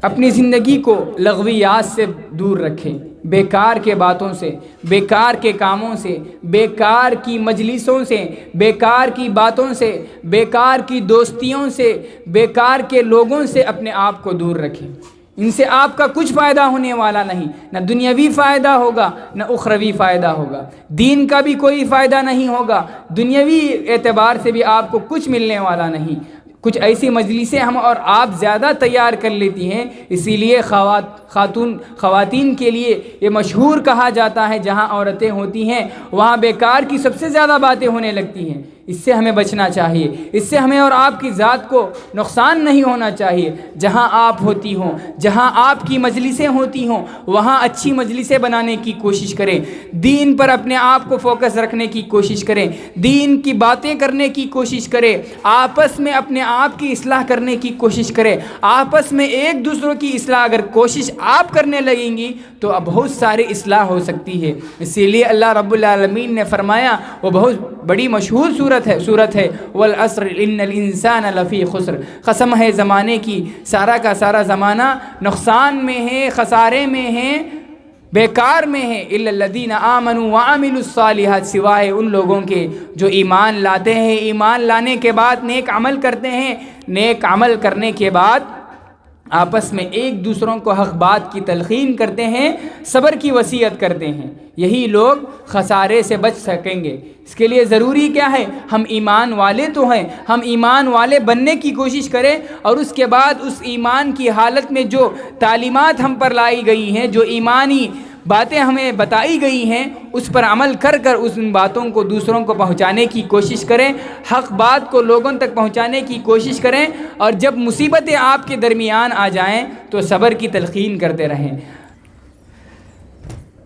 اپنی زندگی کو لغویات سے دور رکھیں، بیکار کے باتوں سے، بیکار کے کاموں سے، بیکار کی مجلسوں سے، بیکار کی باتوں سے، بیکار کی دوستیوں سے، بیکار کے لوگوں سے اپنے آپ کو دور رکھیں۔ ان سے آپ کا کچھ فائدہ ہونے والا نہیں، نہ دنیاوی فائدہ ہوگا نہ اخروی فائدہ ہوگا، دین کا بھی کوئی فائدہ نہیں ہوگا، دنیاوی اعتبار سے بھی آپ کو کچھ ملنے والا نہیں۔ کچھ ایسی مجلسیں ہم اور آپ زیادہ تیار کر لیتی ہیں، اسی لیے خواتین کے لیے یہ مشہور کہا جاتا ہے جہاں عورتیں ہوتی ہیں وہاں بیکار کی سب سے زیادہ باتیں ہونے لگتی ہیں۔ اس سے ہمیں بچنا چاہیے، اس سے ہمیں اور آپ کی ذات کو نقصان نہیں ہونا چاہیے۔ جہاں آپ ہوتی ہوں، جہاں آپ کی مجلسیں ہوتی ہوں، وہاں اچھی مجلسیں بنانے کی کوشش کریں، دین پر اپنے آپ کو فوکس رکھنے کی کوشش کریں، دین کی باتیں کرنے کی کوشش کریں، آپس میں اپنے آپ کی اصلاح کرنے کی کوشش کریں۔ آپس میں ایک دوسروں کی اصلاح اگر کوشش آپ کرنے لگیں گی تو اب بہت ساری اصلاح ہو سکتی ہے۔ اسی لیے اللہ رب العالمین نے فرمایا، وہ بہت بڑی مشہور صورت ہے والعصر ان الانسان لفی خسر، قسم ہے زمانے کی، سارا کا سارا زمانہ نقصان میں ہے، خسارے میں ہے، بیکار میں ہے، الا الذین آمنوا وعملوا الصالحات، سوائے ان لوگوں کے جو ایمان لاتے ہیں، ایمان لانے کے بعد نیک عمل کرتے ہیں، نیک عمل کرنے کے بعد آپس میں ایک دوسروں کو حق بات کی تلقین کرتے ہیں، صبر کی وصیت کرتے ہیں، یہی لوگ خسارے سے بچ سکیں گے۔ اس کے لیے ضروری کیا ہے؟ ہم ایمان والے تو ہیں، ہم ایمان والے بننے کی کوشش کریں، اور اس کے بعد اس ایمان کی حالت میں جو تعلیمات ہم پر لائی گئی ہیں، جو ایمانی باتیں ہمیں بتائی گئی ہیں، اس پر عمل کر ان باتوں کو دوسروں کو پہنچانے کی کوشش کریں، حق بات کو لوگوں تک پہنچانے کی کوشش کریں، اور جب مصیبتیں آپ کے درمیان آ جائیں تو صبر کی تلقین کرتے رہیں۔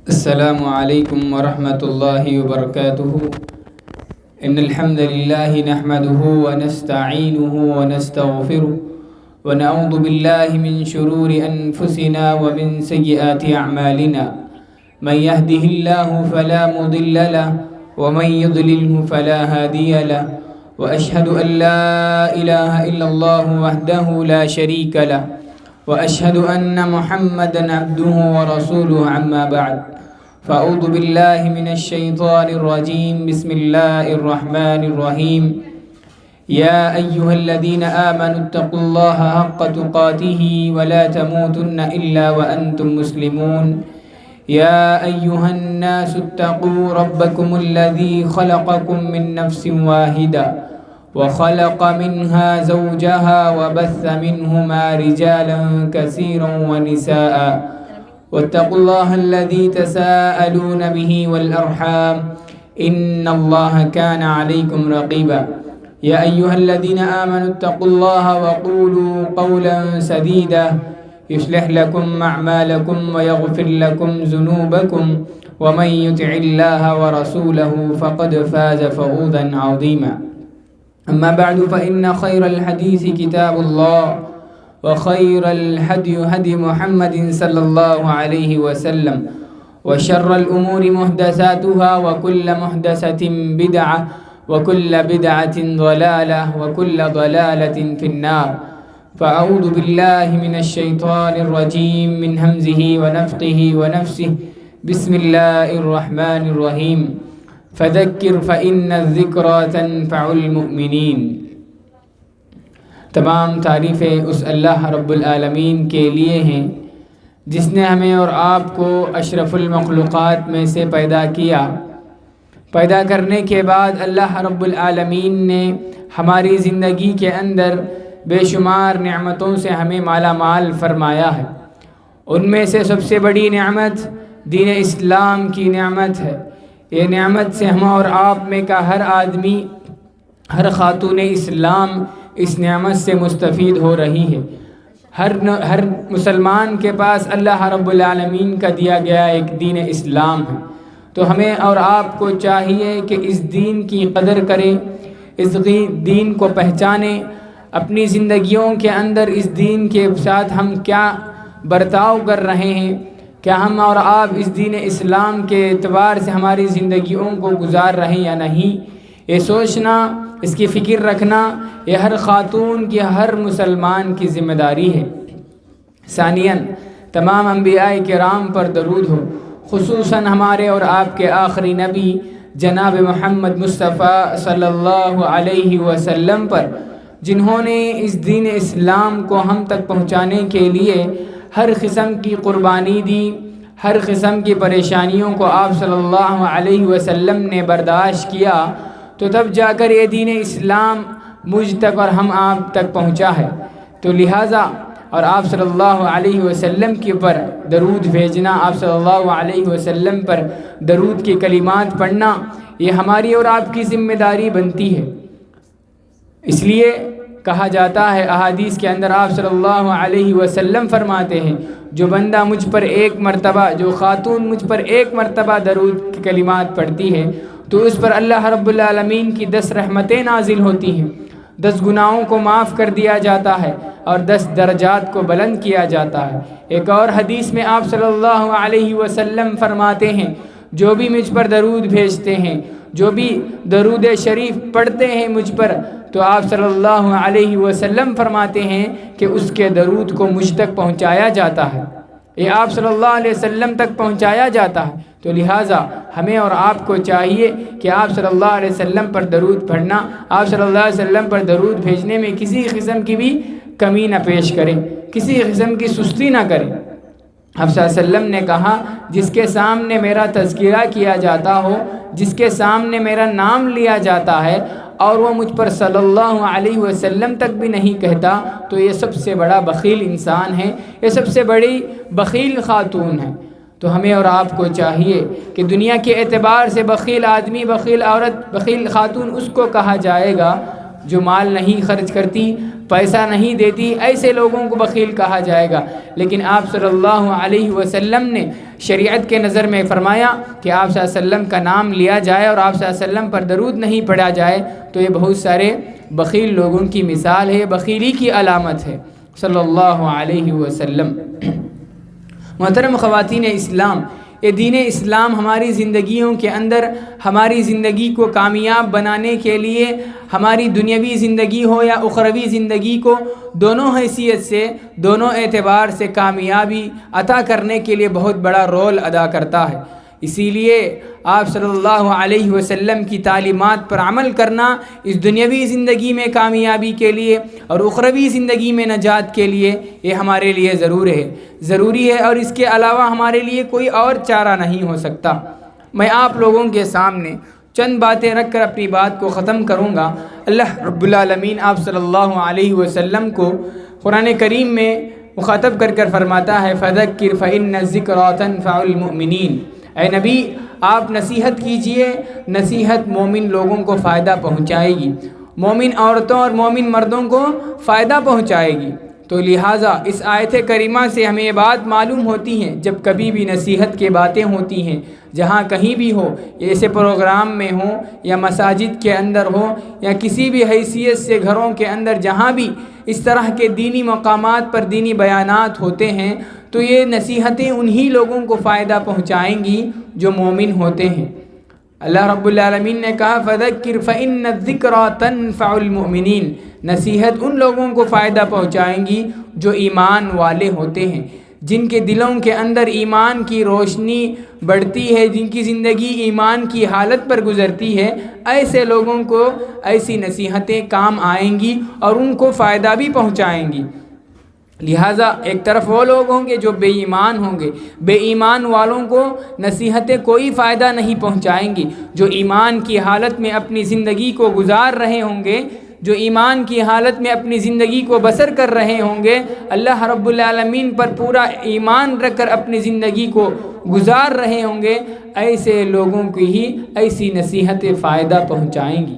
السلام علیکم ورحمۃ اللہ وبرکاتہ۔ ان الحمد للہ نحمده ونستعینه ونستغفره ونعوذ باللہ من شرور انفسنا ومن سیئات اعمالنا، من يهده الله فلا مضل له ومن يضلله فلا هادي له، وأشهد أن لا إله إلا الله وحده لا شريك له، وأشهد أن محمدا عبده ورسوله، أما بعد، فأعوذ بالله من الشيطان الرجيم، بسم الله الرحمن الرحيم، يا أيها الذين آمنوا اتقوا الله حق تقاته ولا تموتن إلا وأنتم مسلمون، يا أيها الناس اتقوا ربكم الذي خلقكم من نفس واحدة وخلق منها زوجها وبث منهما رجالا كثيرا ونساء، واتقوا الله الذي تساءلون به والأرحام إن الله كان عليكم رقيبا، يا أيها الذين آمنوا اتقوا الله وقولوا قولا سديدا يصلح لكم أعمالكم ويغفر لكم ذنوبكم، ومن يطع الله ورسوله فقد فاز فوزا عظيما، أما بعد، فإن خير الحديث كتاب الله، وخير الهدي هدي محمد صلى الله عليه وسلم، وشر الأمور محدثاتها، وكل محدثة بدعة، وكل بدعة ضلالة، وكل ضلالة في النار، فأعوذ بالله من الشيطان الرجيم، من همزه ونفخه ونفسه، بسم الله الرحمن الرحيم، فذكر فإن الذكرى تنفع المؤمنين۔ تمام تعریفیں اس اللہ رب العالمین کے لیے ہیں جس نے ہمیں اور آپ کو اشرف المخلوقات میں سے پیدا کیا۔ پیدا کرنے کے بعد اللہ رب العالمین نے ہماری زندگی کے اندر بے شمار نعمتوں سے ہمیں مالا مال فرمایا ہے۔ ان میں سے سب سے بڑی نعمت دین اسلام کی نعمت ہے۔ یہ نعمت سے ہم اور آپ میں کا ہر آدمی، ہر خاتون اسلام اس نعمت سے مستفید ہو رہی ہے۔ ہر مسلمان کے پاس اللہ رب العالمین کا دیا گیا ایک دین اسلام ہے، تو ہمیں اور آپ کو چاہیے کہ اس دین کی قدر کریں، اس دین کو پہچانیں، اپنی زندگیوں کے اندر اس دین کے ساتھ ہم کیا برتاؤ کر رہے ہیں، کیا ہم اور آپ اس دین اسلام کے اعتبار سے ہماری زندگیوں کو گزار رہے ہیں یا نہیں، یہ سوچنا، اس کی فکر رکھنا، یہ ہر خاتون کی، ہر مسلمان کی ذمہ داری ہے۔ ثانیاً تمام انبیاء کرام پر درود ہو، خصوصاً ہمارے اور آپ کے آخری نبی جناب محمد مصطفیٰ صلی اللہ علیہ وسلم پر، جنہوں نے اس دین اسلام کو ہم تک پہنچانے کے لیے ہر قسم کی قربانی دی، ہر قسم کی پریشانیوں کو آپ صلی اللہ علیہ وسلم نے برداشت کیا، تو تب جا کر یہ دین اسلام مجھ تک اور ہم آپ تک پہنچا ہے۔ تو لہٰذا اور آپ صلی اللہ علیہ وسلم کے پر درود بھیجنا، آپ صلی اللہ علیہ وسلم پر درود کے کلمات پڑھنا، یہ ہماری اور آپ کی ذمہ داری بنتی ہے۔ اس لیے کہا جاتا ہے احادیث کے اندر، آپ صلی اللہ علیہ وسلم فرماتے ہیں، جو بندہ مجھ پر ایک مرتبہ، جو خاتون مجھ پر ایک مرتبہ درود کے کلمات پڑھتی ہے تو اس پر اللہ رب العالمین کی 10 رحمتیں نازل ہوتی ہیں، 10 گناہوں کو معاف کر دیا جاتا ہے اور 10 درجات کو بلند کیا جاتا ہے۔ ایک اور حدیث میں آپ صلی اللہ علیہ وسلم فرماتے ہیں، جو بھی مجھ پر درود بھیجتے ہیں، جو بھی درود شریف پڑھتے ہیں مجھ پر، تو آپ صلی اللہ علیہ وسلم فرماتے ہیں کہ اس کے درود کو مجھ تک پہنچایا جاتا ہے، یہ آپ صلی اللہ علیہ وسلم تک پہنچایا جاتا ہے۔ تو لہٰذا ہمیں اور آپ کو چاہیے کہ آپ صلی اللہ علیہ وسلم پر درود پڑھنا، آپ صلی اللہ علیہ وسلم پر درود بھیجنے میں کسی قسم کی بھی کمی نہ پیش کریں، کسی قسم کی سستی نہ کریں۔ آپ صلی اللہ علیہ وسلم نے کہا، جس کے سامنے میرا تذکرہ کیا جاتا ہو، جس کے سامنے میرا نام لیا جاتا ہے اور وہ مجھ پر صلی اللہ علیہ وسلم تک بھی نہیں کہتا، تو یہ سب سے بڑا بخیل انسان ہے، یہ سب سے بڑی بخیل خاتون ہے۔ تو ہمیں اور آپ کو چاہیے کہ دنیا کے اعتبار سے بخیل آدمی، بخیل عورت، بخیل خاتون اس کو کہا جائے گا جو مال نہیں خرچ کرتی، پیسہ نہیں دیتی، ایسے لوگوں کو بخیل کہا جائے گا۔ لیکن آپ صلی اللہ علیہ وسلم نے شریعت کے نظر میں فرمایا کہ آپ صلی اللہ علیہ وسلم کا نام لیا جائے اور آپ صلی اللہ علیہ وسلم پر درود نہیں پڑھا جائے تو یہ بہت سارے بخیل لوگوں کی مثال ہے، بخیلی کی علامت ہے صلی اللہ علیہ وسلم۔ محترم خواتین اسلام، یہ دین اسلام ہماری زندگیوں کے اندر، ہماری زندگی کو کامیاب بنانے کے لیے، ہماری دنیاوی زندگی ہو یا اخروی زندگی کو، دونوں حیثیت سے، دونوں اعتبار سے کامیابی عطا کرنے کے لیے بہت بڑا رول ادا کرتا ہے۔ اسی لیے آپ صلی اللہ علیہ وسلم کی تعلیمات پر عمل کرنا اس دنیاوی زندگی میں کامیابی کے لیے اور اخروی زندگی میں نجات کے لیے یہ ہمارے لیے ضروری ہے اور اس کے علاوہ ہمارے لیے کوئی اور چارہ نہیں ہو سکتا۔ میں آپ لوگوں کے سامنے چند باتیں رکھ کر اپنی بات کو ختم کروں گا۔ اللہ رب العالمین آپ صلی اللہ علیہ وسلم کو قرآن کریم میں مخاطب کر فرماتا ہے، فَذَكِّرْ فَإِنَّ الذِّكْرَىٰ تَنفَعُ الْمُؤْمِنِينَ۔ اے نبی آپ نصیحت کیجئے، نصیحت مومن لوگوں کو فائدہ پہنچائے گی، مومن عورتوں اور مومن مردوں کو فائدہ پہنچائے گی۔ تو لہٰذا اس آیت کریمہ سے ہمیں یہ بات معلوم ہوتی ہے، جب کبھی بھی نصیحت کی باتیں ہوتی ہیں، جہاں کہیں بھی ہو، ایسے پروگرام میں ہوں یا مساجد کے اندر ہو یا کسی بھی حیثیت سے گھروں کے اندر، جہاں بھی اس طرح کے دینی مقامات پر دینی بیانات ہوتے ہیں، تو یہ نصیحتیں انہی لوگوں کو فائدہ پہنچائیں گی جو مومن ہوتے ہیں۔ اللہ رب العالمین نے کہا، فَذَكِّرْ فَإِنَّ الذِّكْرَىٰ تَنفَعُ الْمُؤْمِنِينَ۔ نصیحت ان لوگوں کو فائدہ پہنچائیں گی جو ایمان والے ہوتے ہیں، جن کے دلوں کے اندر ایمان کی روشنی بڑھتی ہے، جن کی زندگی ایمان کی حالت پر گزرتی ہے، ایسے لوگوں کو ایسی نصیحتیں کام آئیں گی اور ان کو فائدہ بھی پہنچائیں گی۔ لہٰذا ایک طرف وہ لوگ ہوں گے جو بے ایمان ہوں گے، بے ایمان والوں کو نصیحتیں کوئی فائدہ نہیں پہنچائیں گی۔ جو ایمان کی حالت میں اپنی زندگی کو گزار رہے ہوں گے، جو ایمان کی حالت میں اپنی زندگی کو بسر کر رہے ہوں گے، اللہ رب العالمین پر پورا ایمان رکھ کر اپنی زندگی کو گزار رہے ہوں گے، ایسے لوگوں کی ہی ایسی نصیحتیں فائدہ پہنچائیں گی۔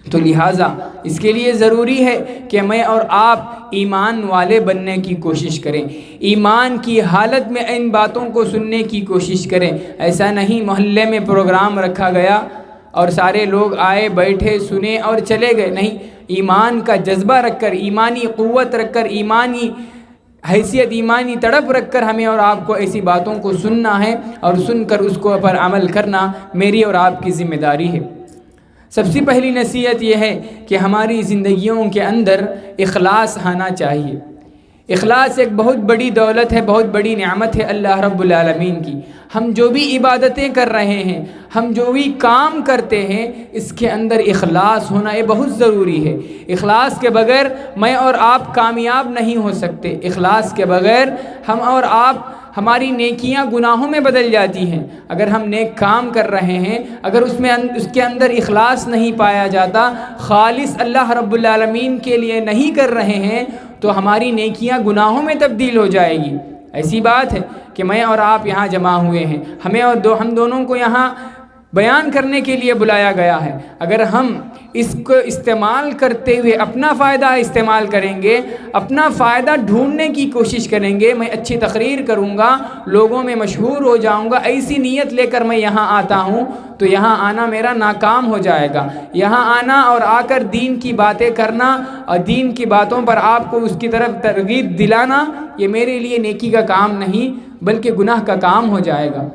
تو لہٰذا اس کے لیے ضروری ہے کہ میں اور آپ ایمان والے بننے کی کوشش کریں، ایمان کی حالت میں ان باتوں کو سننے کی کوشش کریں۔ ایسا نہیں محلے میں پروگرام رکھا گیا اور سارے لوگ آئے، بیٹھے، سنے اور چلے گئے، نہیں، ایمان کا جذبہ رکھ کر، ایمانی قوت رکھ کر، ایمانی حیثیت، ایمانی تڑپ رکھ کر ہمیں اور آپ کو ایسی باتوں کو سننا ہے اور سن کر اس کو پر عمل کرنا میری اور آپ کی ذمہ داری ہے۔ سب سے پہلی نصیحت یہ ہے کہ ہماری زندگیوں کے اندر اخلاص آنا چاہیے۔ اخلاص ایک بہت بڑی دولت ہے، بہت بڑی نعمت ہے اللہ رب العالمین کی۔ ہم جو بھی عبادتیں کر رہے ہیں، ہم جو بھی کام کرتے ہیں، اس کے اندر اخلاص ہونا یہ بہت ضروری ہے۔ اخلاص کے بغیر میں اور آپ کامیاب نہیں ہو سکتے۔ اخلاص کے بغیر ہم اور آپ، ہماری نیکیاں گناہوں میں بدل جاتی ہیں۔ اگر ہم نیک کام کر رہے ہیں، اگر اس کے اندر اخلاص نہیں پایا جاتا، خالص اللہ رب العالمین کے لیے نہیں کر رہے ہیں، تو ہماری نیکیاں گناہوں میں تبدیل ہو جائے گی۔ ایسی بات ہے کہ میں اور آپ یہاں جمع ہوئے ہیں، ہم دونوں کو یہاں بیان کرنے کے لیے بلایا گیا ہے۔ اگر ہم اس کو استعمال کرتے ہوئے اپنا فائدہ استعمال کریں گے، اپنا فائدہ ڈھونڈنے کی کوشش کریں گے، میں اچھی تقریر کروں گا، لوگوں میں مشہور ہو جاؤں گا، ایسی نیت لے کر میں یہاں آتا ہوں، تو یہاں آنا میرا ناکام ہو جائے گا۔ یہاں آنا اور آ کر دین کی باتیں کرنا اور دین کی باتوں پر آپ کو اس کی طرف ترغیب دلانا، یہ میرے لیے نیکی کا کام نہیں بلکہ گناہ کا کام ہو جائے گا۔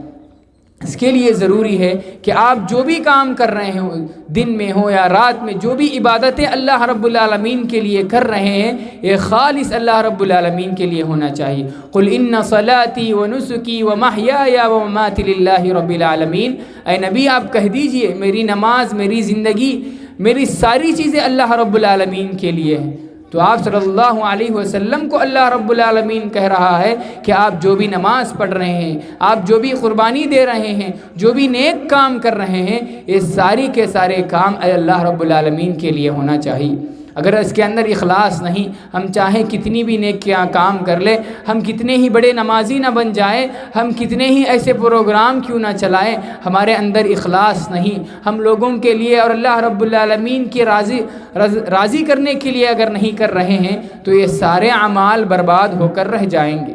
اس کے لیے ضروری ہے کہ آپ جو بھی کام کر رہے ہوں، دن میں ہو یا رات میں، جو بھی عبادتیں اللہ رب العالمین کے لیے کر رہے ہیں، یہ خالص اللہ رب العالمین کے لیے ہونا چاہیے۔ قل ان صلاتی ونسکی ومحیای ومماتی للہ رب العالمین، اے نبی آپ کہہ دیجئے میری نماز، میری زندگی، میری ساری چیزیں اللہ رب العالمین کے لیے ہیں۔ تو آپ صلی اللہ علیہ وسلم کو اللہ رب العالمین کہہ رہا ہے کہ آپ جو بھی نماز پڑھ رہے ہیں، آپ جو بھی قربانی دے رہے ہیں، جو بھی نیک کام کر رہے ہیں، یہ ساری کے سارے کام اللہ رب العالمین کے لیے ہونا چاہیے۔ اگر اس کے اندر اخلاص نہیں، ہم چاہیں کتنی بھی نیک کام کر لیں، ہم کتنے ہی بڑے نمازی نہ بن جائیں، ہم کتنے ہی ایسے پروگرام کیوں نہ چلائیں، ہمارے اندر اخلاص نہیں، ہم لوگوں کے لیے اور اللہ رب العالمین کی راضی کرنے کے لیے اگر نہیں کر رہے ہیں، تو یہ سارے اعمال برباد ہو کر رہ جائیں گے۔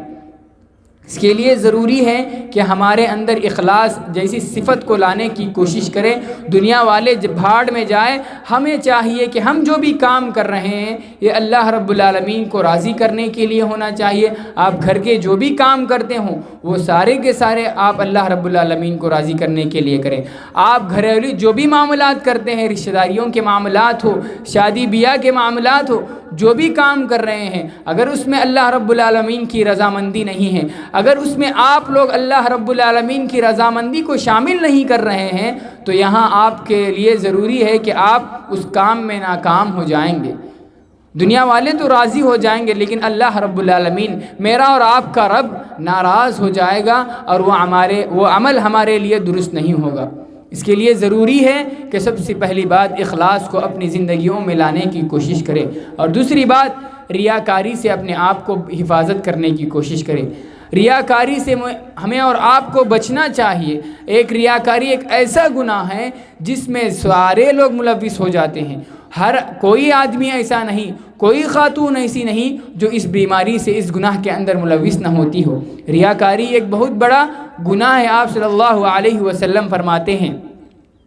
اس کے لیے ضروری ہے کہ ہمارے اندر اخلاص جیسی صفت کو لانے کی کوشش کریں۔ دنیا والے جب بھاڑ میں جائیں، ہمیں چاہیے کہ ہم جو بھی کام کر رہے ہیں یہ اللہ رب العالمین کو راضی کرنے کے لیے ہونا چاہیے۔ آپ گھر کے جو بھی کام کرتے ہوں وہ سارے کے سارے آپ اللہ رب العالمین کو راضی کرنے کے لیے کریں۔ آپ گھریلو جو بھی معاملات کرتے ہیں، رشتہ داریوں کے معاملات ہو، شادی بیاہ کے معاملات ہو، جو بھی کام کر رہے ہیں، اگر اس میں اللہ رب العالمین کی رضامندی نہیں ہے، اگر اس میں آپ لوگ اللہ رب العالمین کی رضامندی کو شامل نہیں کر رہے ہیں، تو یہاں آپ کے لیے ضروری ہے کہ آپ اس کام میں ناکام ہو جائیں گے۔ دنیا والے تو راضی ہو جائیں گے، لیکن اللہ رب العالمین، میرا اور آپ کا رب ناراض ہو جائے گا، اور وہ عمل ہمارے لیے درست نہیں ہوگا۔ اس کے لیے ضروری ہے کہ سب سے پہلی بات اخلاص کو اپنی زندگیوں میں لانے کی کوشش کریں، اور دوسری بات ریاکاری سے اپنے آپ کو حفاظت کرنے کی کوشش کریں۔ ریاکاری سے ہمیں اور آپ کو بچنا چاہیے۔ ریاکاری ایک ایسا گناہ ہے جس میں سارے لوگ ملوث ہو جاتے ہیں۔ کوئی آدمی ایسا نہیں، کوئی خاتون ایسی نہیں جو اس بیماری سے، اس گناہ کے اندر ملوث نہ ہوتی ہو۔ ریاکاری ایک بہت بڑا گناہ ہے۔ آپ صلی اللہ علیہ وسلم فرماتے ہیں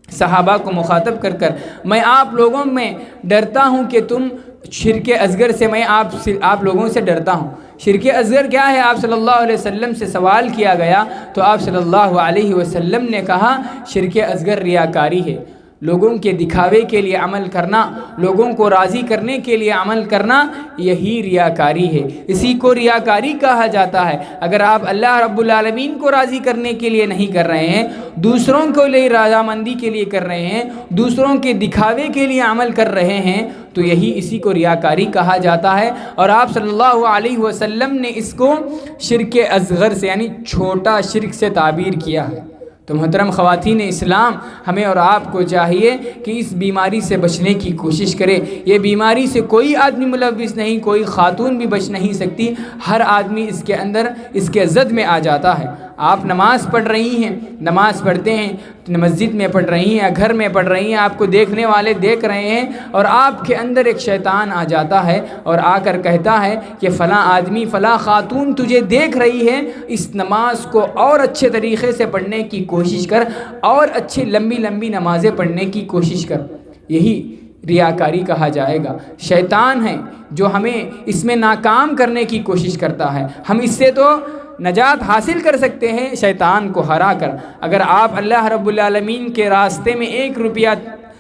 صحابہ کو مخاطب کر کر، میں آپ لوگوں میں ڈرتا ہوں کہ تم شرک اصغر سے، میں آپ لوگوں سے ڈرتا ہوں۔ شرک اصغر کیا ہے؟ آپ صلی اللہ علیہ وسلم سے سوال کیا گیا تو آپ صلی اللہ علیہ وسلم نے کہا شرک اصغر ریاکاری ہے۔ لوگوں کے دکھاوے کے لیے عمل کرنا، لوگوں کو راضی کرنے کے لیے عمل کرنا، یہی ریاکاری ہے۔ اسی کو ریاکاری کہا جاتا ہے۔ اگر آپ اللہ رب العالمین کو راضی کرنے کے لیے نہیں کر رہے ہیں، دوسروں کو لیے رضامندی کے لیے کر رہے ہیں، دوسروں کے دکھاوے کے لیے عمل کر رہے ہیں، تو اسی کو ریاکاری کہا جاتا ہے۔ اور آپ صلی اللہ علیہ وسلم نے اس کو شرک اصغر سے، یعنی چھوٹا شرک سے تعبیر کیا ہے۔ تو محترم خواتین اسلام، ہمیں اور آپ کو چاہیے کہ اس بیماری سے بچنے کی کوشش کرے۔ یہ بیماری سے کوئی آدمی ملوث نہیں، کوئی خاتون بھی بچ نہیں سکتی، ہر آدمی اس کے اندر، اس کے زد میں آ جاتا ہے۔ آپ نماز پڑھ رہی ہیں، نماز پڑھتے ہیں، مسجد میں پڑھ رہی ہیں یا گھر میں پڑھ رہی ہیں، آپ کو دیکھنے والے دیکھ رہے ہیں، اور آپ کے اندر ایک شیطان آ جاتا ہے اور آ کر کہتا ہے کہ فلاں آدمی، فلاں خاتون تجھے دیکھ رہی ہے، اس نماز کو اور اچھے طریقے سے پڑھنے کی کوشش کر، اور اچھی لمبی لمبی نمازیں پڑھنے کی کوشش کر۔ یہی ریاکاری کہا جائے گا۔ شیطان ہے جو ہمیں اس میں ناکام کرنے کی کوشش کرتا ہے۔ ہم اس سے تو نجات حاصل کر سکتے ہیں شیطان کو ہرا کر۔ اگر آپ اللہ رب العالمین کے راستے میں 1 روپیہ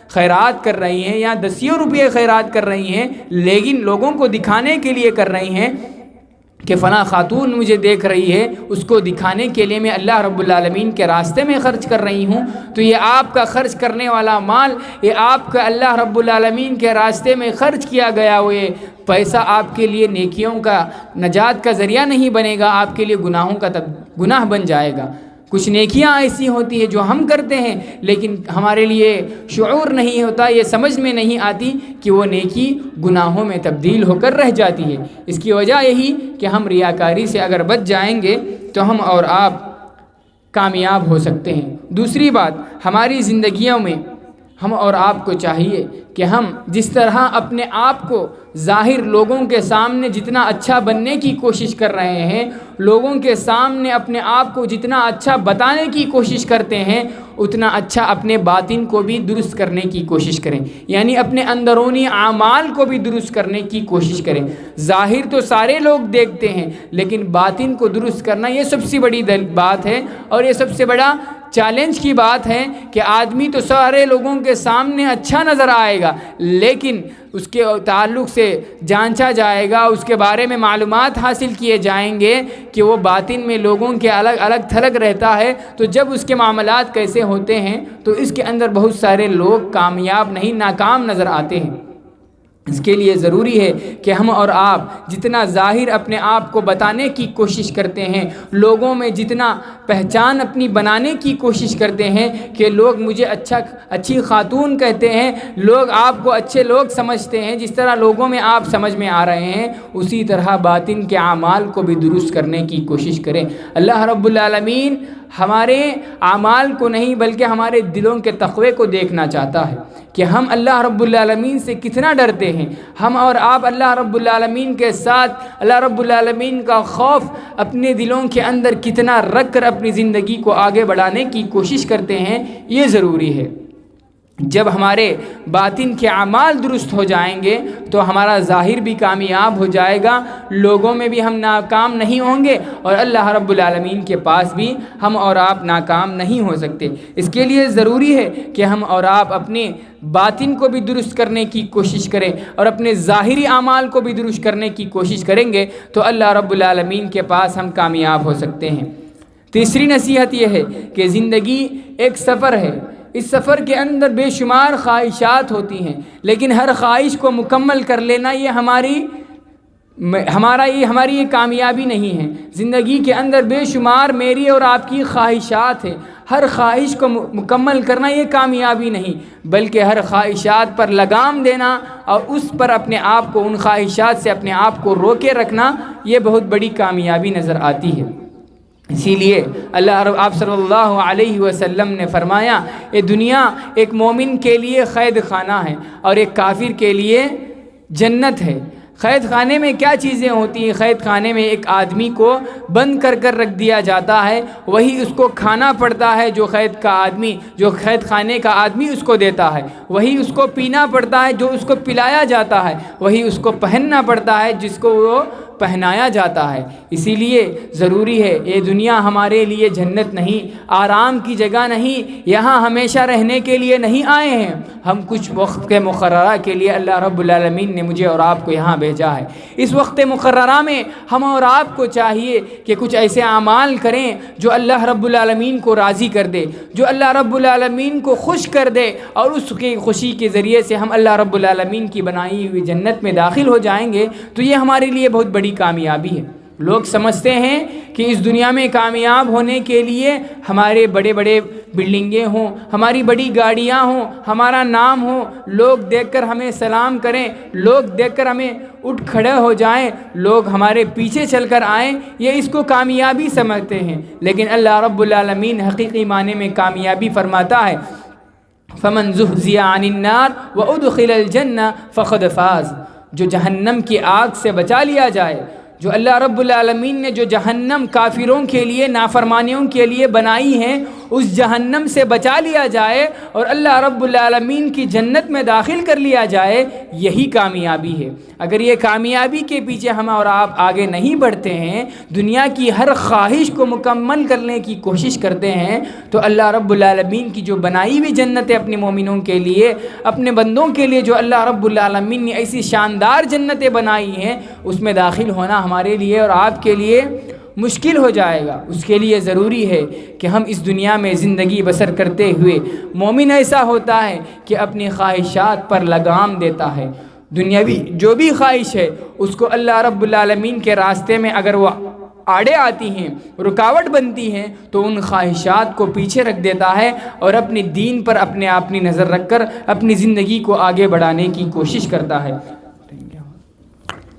خیرات کر رہی ہیں یا 10 روپئے خیرات کر رہی ہیں، لیکن لوگوں کو دکھانے کے لیے کر رہی ہیں، کہ فلاں خاتون مجھے دیکھ رہی ہے، اس کو دکھانے کے لیے میں اللہ رب العالمین کے راستے میں خرچ کر رہی ہوں، تو یہ آپ کا خرچ کرنے والا مال، یہ آپ کا اللہ رب العالمین کے راستے میں خرچ کیا گیا ہوئے پیسہ آپ کے لیے نیکیوں کا نجات کا ذریعہ نہیں بنے گا، آپ کے لیے گناہوں کا گناہ بن جائے گا۔ کچھ نیکیاں ایسی ہوتی ہیں جو ہم کرتے ہیں لیکن ہمارے لیے شعور نہیں ہوتا، یہ سمجھ میں نہیں آتی کہ وہ نیکی گناہوں میں تبدیل ہو کر رہ جاتی ہے۔ اس کی وجہ یہی کہ ہم ریاکاری سے اگر بچ جائیں گے تو ہم اور آپ کامیاب ہو سکتے ہیں۔ دوسری بات، ہماری زندگیوں میں ہم اور آپ کو چاہیے کہ ہم جس طرح اپنے آپ کو ظاہر لوگوں کے سامنے جتنا اچھا بننے کی کوشش کر رہے ہیں، لوگوں کے سامنے اپنے آپ کو جتنا اچھا بتانے کی کوشش کرتے ہیں، اتنا اچھا اپنے باطن کو بھی درست کرنے کی کوشش کریں، یعنی اپنے اندرونی اعمال کو بھی درست کرنے کی کوشش کریں۔ ظاہر تو سارے لوگ دیکھتے ہیں لیکن باطن کو درست کرنا یہ سب سے بڑی بات ہے، اور یہ سب سے بڑا چیلنج کی بات ہے کہ آدمی تو سارے لوگوں کے سامنے اچھا نظر آئے گا لیکن اس کے تعلق سے جانچا جائے گا، اس کے بارے میں معلومات حاصل کیے جائیں گے کہ وہ باطن میں لوگوں کے الگ الگ تھلگ رہتا ہے، تو جب اس کے معاملات کیسے ہوتے ہیں تو اس کے اندر بہت سارے لوگ کامیاب نہیں، ناکام نظر آتے ہیں۔ اس کے لیے ضروری ہے کہ ہم اور آپ جتنا ظاہر اپنے آپ کو بتانے کی کوشش کرتے ہیں، لوگوں میں جتنا پہچان اپنی بنانے کی کوشش کرتے ہیں کہ لوگ مجھے اچھی خاتون کہتے ہیں، لوگ آپ کو اچھے لوگ سمجھتے ہیں، جس طرح لوگوں میں آپ سمجھ میں آ رہے ہیں اسی طرح باطن کے اعمال کو بھی درست کرنے کی کوشش کریں۔ اللہ رب العالمین ہمارے اعمال کو نہیں بلکہ ہمارے دلوں کے تقوی کو دیکھنا چاہتا ہے کہ ہم اللہ رب العالمین سے کتنا ڈرتے ہیں، ہم اور آپ اللہ رب العالمین کے ساتھ اللہ رب العالمین کا خوف اپنے دلوں کے اندر کتنا رکھ کر اپنی زندگی کو آگے بڑھانے کی کوشش کرتے ہیں، یہ ضروری ہے۔ جب ہمارے باطن کے اعمال درست ہو جائیں گے تو ہمارا ظاہر بھی کامیاب ہو جائے گا، لوگوں میں بھی ہم ناکام نہیں ہوں گے اور اللہ رب العالمین کے پاس بھی ہم اور آپ ناکام نہیں ہو سکتے۔ اس کے لیے ضروری ہے کہ ہم اور آپ اپنے باطن کو بھی درست کرنے کی کوشش کریں اور اپنے ظاہری اعمال کو بھی درست کرنے کی کوشش کریں گے تو اللہ رب العالمین کے پاس ہم کامیاب ہو سکتے ہیں۔ تیسری نصیحت یہ ہے کہ زندگی ایک سفر ہے، اس سفر کے اندر بے شمار خواہشات ہوتی ہیں لیکن ہر خواہش کو مکمل کر لینا یہ ہماری کامیابی نہیں ہے۔ زندگی کے اندر بے شمار میری اور آپ کی خواہشات ہیں، ہر خواہش کو مکمل کرنا یہ کامیابی نہیں بلکہ ہر خواہشات پر لگام دینا اور اس پر اپنے آپ کو، ان خواہشات سے اپنے آپ کو روکے رکھنا یہ بہت بڑی کامیابی نظر آتی ہے۔ اسی لیے آپ صلی اللہ علیہ وسلم نے فرمایا یہ دنیا ایک مومن کے لیے قید خانہ ہے اور ایک کافر کے لیے جنت ہے۔ قید خانے میں کیا چیزیں ہوتی ہیں؟ قید خانے میں ایک آدمی کو بند کر کر رکھ دیا جاتا ہے، وہی اس کو کھانا پڑتا ہے جو قید خانے کا آدمی اس کو دیتا ہے، وہی اس کو پینا پڑتا ہے جو اس کو پلایا جاتا ہے، وہی اس کو پہننا پڑتا ہے جس کو وہ پہنایا جاتا ہے۔ اسی لیے ضروری ہے، یہ دنیا ہمارے لیے جنت نہیں، آرام کی جگہ نہیں، یہاں ہمیشہ رہنے کے لیے نہیں آئے ہیں، ہم کچھ وقت کے مقررہ کے لیے اللہ رب العالمین نے مجھے اور آپ کو یہاں بھیجا ہے۔ اس وقت مقررہ میں ہم اور آپ کو چاہیے کہ کچھ ایسے اعمال کریں جو اللہ رب العالمین کو راضی کر دے، جو اللہ رب العالمین کو خوش کر دے، اور اس کی خوشی کے ذریعے سے ہم اللہ رب العالمین کی بنائی ہوئی جنت میں داخل ہو جائیں گے، تو یہ ہمارے لیے بہت بڑی کامیابی ہے۔ لوگ سمجھتے ہیں کہ اس دنیا میں کامیاب ہونے کے لیے ہمارے بڑے بڑے بلڈنگیں ہوں، ہماری بڑی گاڑیاں ہوں، ہمارا نام ہو، لوگ دیکھ کر ہمیں سلام کریں، لوگ دیکھ کر ہمیں اٹھ کھڑے ہو جائیں، لوگ ہمارے پیچھے چل کر آئیں، یہ اس کو کامیابی سمجھتے ہیں۔ لیکن اللہ رب العالمین حقیقی معنی میں کامیابی فرماتا ہے فَمَنْ زُحْزِحَ عَنِ النَّارِ وَأُدْخِلَ الْجَنَّةَ فَقَدْ فَازَ، جو جہنم کی آگ سے بچا لیا جائے، جو اللہ رب العالمین نے جو جہنم کافروں کے لیے، نافرمانیوں کے لیے بنائی ہیں، اس جہنم سے بچا لیا جائے اور اللہ رب العالمین کی جنت میں داخل کر لیا جائے، یہی کامیابی ہے۔ اگر یہ کامیابی کے پیچھے ہم اور آپ آگے نہیں بڑھتے ہیں، دنیا کی ہر خواہش کو مکمل کرنے کی کوشش کرتے ہیں، تو اللہ رب العالمین کی جو بنائی ہوئی جنتیں اپنے مومنوں کے لیے، اپنے بندوں کے لیے جو اللہ رب العالمین نے ایسی شاندار جنتیں بنائی ہیں، اس میں داخل ہونا ہمارے لیے اور آپ کے لیے مشکل ہو جائے گا۔ اس کے لیے ضروری ہے کہ ہم اس دنیا میں زندگی بسر کرتے ہوئے، مومن ایسا ہوتا ہے کہ اپنی خواہشات پر لگام دیتا ہے۔ دنیاوی جو بھی خواہش ہے اس کو اللہ رب العالمین کے راستے میں اگر وہ آڑے آتی ہیں، رکاوٹ بنتی ہیں، تو ان خواہشات کو پیچھے رکھ دیتا ہے اور اپنے دین پر اپنی نظر رکھ کر اپنی زندگی کو آگے بڑھانے کی کوشش کرتا ہے۔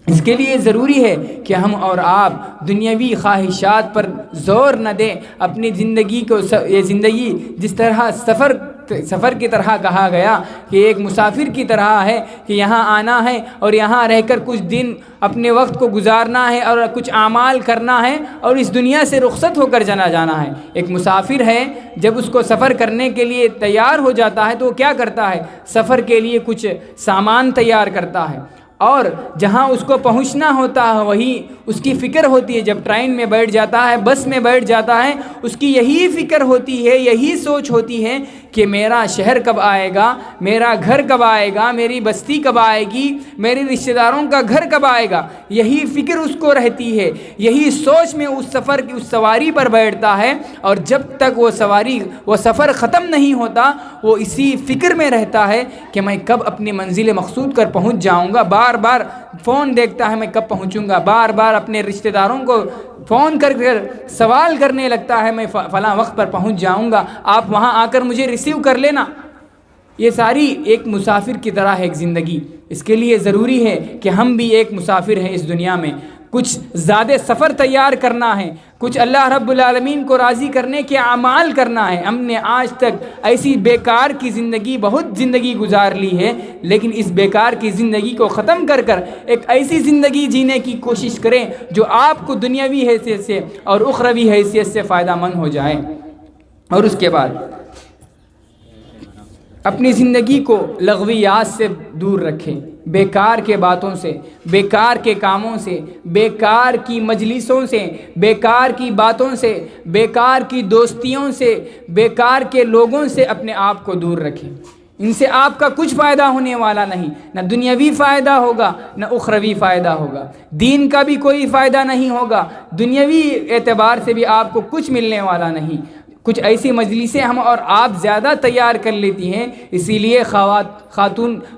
اس کے لیے ضروری ہے کہ ہم اور آپ دنیاوی خواہشات پر زور نہ دیں، اپنی زندگی کو، یہ زندگی جس طرح سفر کی طرح کہا گیا کہ ایک مسافر کی طرح ہے کہ یہاں آنا ہے اور یہاں رہ کر کچھ دن اپنے وقت کو گزارنا ہے اور کچھ اعمال کرنا ہے اور اس دنیا سے رخصت ہو کر جانا ہے۔ ایک مسافر ہے، جب اس کو سفر کرنے کے لیے تیار ہو جاتا ہے تو وہ کیا کرتا ہے؟ سفر کے لیے کچھ سامان تیار کرتا ہے، اور جہاں اس کو پہنچنا ہوتا ہے وہیں اس کی فکر ہوتی ہے۔ جب ٹرین میں بیٹھ جاتا ہے، بس میں بیٹھ جاتا ہے، اس کی یہی فکر ہوتی ہے، یہی سوچ ہوتی ہے کہ میرا شہر کب آئے گا، میرا گھر کب آئے گا، میری بستی کب آئے گی، میرے رشتہ داروں کا گھر کب آئے گا، یہی فکر اس کو رہتی ہے، یہی سوچ میں اس سفر کی اس سواری پر بیٹھتا ہے، اور جب تک وہ سفر ختم نہیں ہوتا وہ اسی فکر میں رہتا ہے کہ میں کب اپنی منزل مقصود کر پہنچ جاؤں گا۔ بار بار فون دیکھتا ہے میں کب پہنچوں گا، بار بار اپنے رشتہ داروں کو فون کر سوال کرنے لگتا ہے میں فلاں وقت پر پہنچ جاؤں گا، آپ وہاں آ کر مجھے ریسیو کر لینا۔ یہ ساری ایک مسافر کی طرح ہے ایک زندگی۔ اس کے لیے ضروری ہے کہ ہم بھی ایک مسافر ہیں اس دنیا میں، کچھ زیادہ سفر تیار کرنا ہے، کچھ اللہ رب العالمین کو راضی کرنے کے اعمال کرنا ہے۔ ہم نے آج تک ایسی بیکار کی زندگی، بہت زندگی گزار لی ہے، لیکن اس بیکار کی زندگی کو ختم کر ایک ایسی زندگی جینے کی کوشش کریں جو آپ کو دنیاوی حیثیت سے اور اخروی حیثیت سے فائدہ مند ہو جائے۔ اور اس کے بعد اپنی زندگی کو لغویات سے دور رکھیں، بیکار کے باتوں سے، بیکار کے کاموں سے، بیکار کی مجلسوں سے، بیکار کی باتوں سے، بیکار کی دوستیوں سے، بیکار کے لوگوں سے اپنے آپ کو دور رکھیں۔ ان سے آپ کا کچھ فائدہ ہونے والا نہیں، نہ دنیاوی فائدہ ہوگا نہ اخروی فائدہ ہوگا، دین کا بھی کوئی فائدہ نہیں ہوگا، دنیاوی اعتبار سے بھی آپ کو کچھ ملنے والا نہیں۔ کچھ ایسی مجلسیں ہم اور آپ زیادہ تیار کر لیتی ہیں، اسی لیے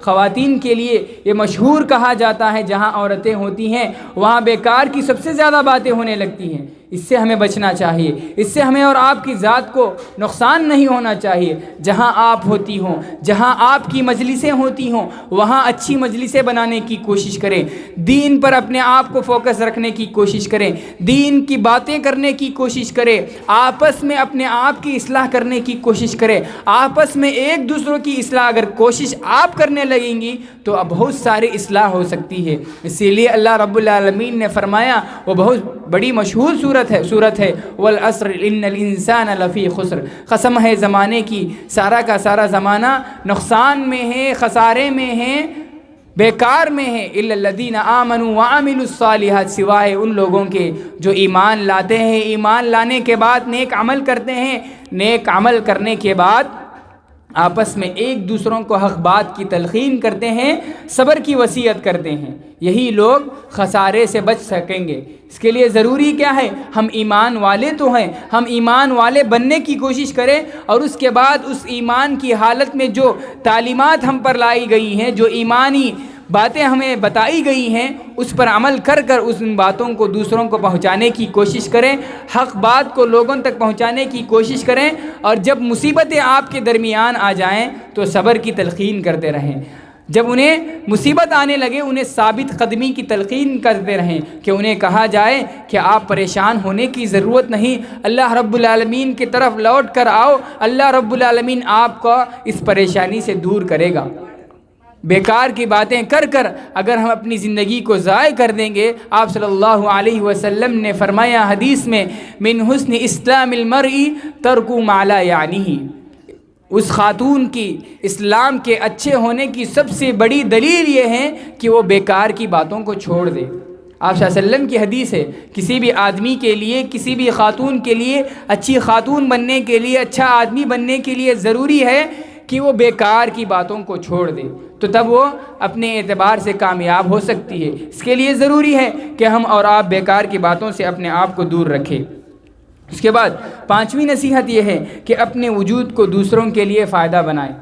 خواتین کے لیے یہ مشہور کہا جاتا ہے جہاں عورتیں ہوتی ہیں وہاں بیکار کی سب سے زیادہ باتیں ہونے لگتی ہیں۔ اس سے ہمیں بچنا چاہیے، اس سے ہمیں اور آپ کی ذات کو نقصان نہیں ہونا چاہیے۔ جہاں آپ ہوتی ہوں، جہاں آپ کی مجلسیں ہوتی ہوں، وہاں اچھی مجلسیں بنانے کی کوشش کریں، دین پر اپنے آپ کو فوکس رکھنے کی کوشش کریں، دین کی باتیں کرنے کی کوشش کریں، آپس میں اپنے آپ کی اصلاح کرنے کی کوشش کریں، آپس میں ایک دوسروں کی اصلاح اگر کوشش آپ کرنے لگیں گی تو اب بہت ساری اصلاح ہو سکتی ہے۔ اسی لیے اللہ رب العالمین نے فرمایا، وہ بہت بڑی مشہور صورت ہے والعصر ان الانسان لفی خسر، قسم ہے زمانے کی، سارا کا سارا زمانہ نقصان میں ہے، خسارے میں ہے، بیکار میں ہے، الا الذین آمنوا وعملوا الصالحات، سوائے ان لوگوں کے جو ایمان لاتے ہیں، ایمان لانے کے بعد نیک عمل کرتے ہیں، نیک عمل کرنے کے بعد آپس میں ایک دوسروں کو حق بات کی تلقین کرتے ہیں، صبر کی وصیت کرتے ہیں، یہی لوگ خسارے سے بچ سکیں گے۔ اس کے لیے ضروری کیا ہے؟ ہم ایمان والے تو ہیں، ہم ایمان والے بننے کی کوشش کریں، اور اس کے بعد اس ایمان کی حالت میں جو تعلیمات ہم پر لائی گئی ہیں، جو ایمانی باتیں ہمیں بتائی گئی ہیں، اس پر عمل کر ان باتوں کو دوسروں کو پہنچانے کی کوشش کریں، حق بات کو لوگوں تک پہنچانے کی کوشش کریں، اور جب مصیبتیں آپ کے درمیان آ جائیں تو صبر کی تلقین کرتے رہیں۔ جب انہیں مصیبت آنے لگے انہیں ثابت قدمی کی تلقین کرتے رہیں، کہ انہیں کہا جائے کہ آپ پریشان ہونے کی ضرورت نہیں، اللہ رب العالمین کی طرف لوٹ کر آؤ، اللہ رب العالمین آپ کو اس پریشانی سے دور کرے گا۔ بیکار کی باتیں کر کر اگر ہم اپنی زندگی کو ضائع کر دیں گے، آپ صلی اللہ علیہ وسلم نے فرمایا حدیث میں، من حسن اسلام المرء ترک ما لا یعنیہ، اس خاتون کی اسلام کے اچھے ہونے کی سب سے بڑی دلیل یہ ہے کہ وہ بیکار کی باتوں کو چھوڑ دے۔ آپ صلی اللہ علیہ وسلم کی حدیث ہے، کسی بھی آدمی کے لیے، کسی بھی خاتون کے لیے، اچھی خاتون بننے کے لیے، اچھا آدمی بننے کے لیے ضروری ہے کہ وہ بیکار کی باتوں کو چھوڑ دے، تو تب وہ اپنے اعتبار سے کامیاب ہو سکتی ہے۔ اس کے لیے ضروری ہے کہ ہم اور آپ بیکار کی باتوں سے اپنے آپ کو دور رکھیں۔ اس کے بعد 5ویں نصیحت یہ ہے کہ اپنے وجود کو دوسروں کے لیے فائدہ بنائیں۔